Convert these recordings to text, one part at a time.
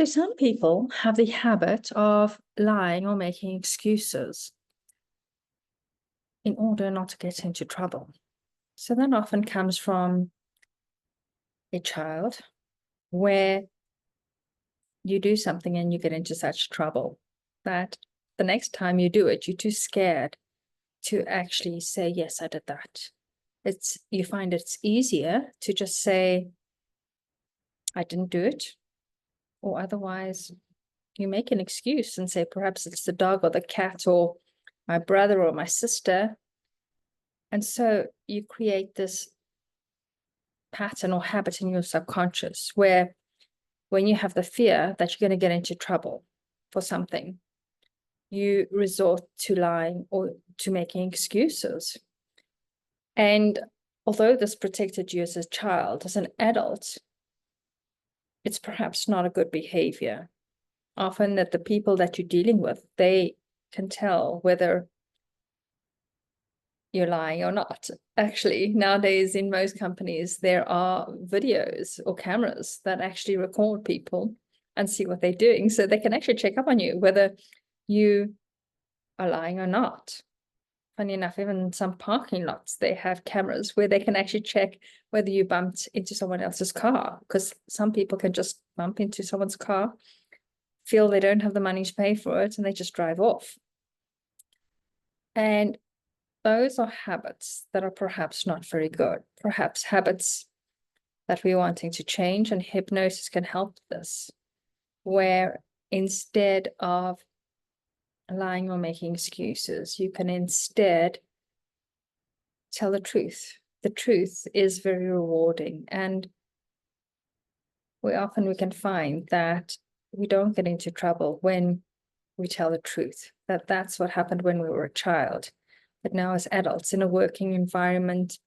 So some people have the habit of lying or making excuses in order not to get into trouble. So that often comes from a child where you do something and you get into such trouble that the next time you do it, you're too scared to actually say, yes, I did that. You find it's easier to just say, I didn't do it, or otherwise you make an excuse and say, perhaps it's the dog or the cat or my brother or my sister. And so you create this pattern or habit in your subconscious where when you have the fear that you're going to get into trouble for something, you resort to lying or to making excuses. And although this protected you as a child, as an adult, it's perhaps not a good behavior. Often that the people that you're dealing with, they can tell whether you're lying or not. Actually, nowadays in most companies, there are videos or cameras that actually record people and see what they're doing. So they can actually check up on you, whether you are lying or not. Funny enough, even in some parking lots, they have cameras where they can actually check whether you bumped into someone else's car, because some people can just bump into someone's car, feel they don't have the money to pay for it, and they just drive off. And those are habits that are perhaps not very good, perhaps habits that we're wanting to change, and hypnosis can help this, where instead of lying or making excuses, you can instead tell the truth. The truth is very rewarding, and we can find that we don't get into trouble when we tell the truth. That's what happened when we were a child. But now as adults in a working environment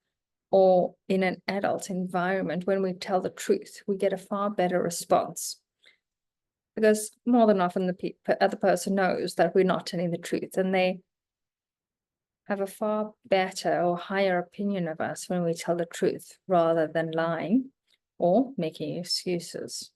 or in an adult environment, when we tell the truth, we get a far better response. Because more than often the other person knows that we're not telling the truth, and they have a far better or higher opinion of us when we tell the truth rather than lying or making excuses.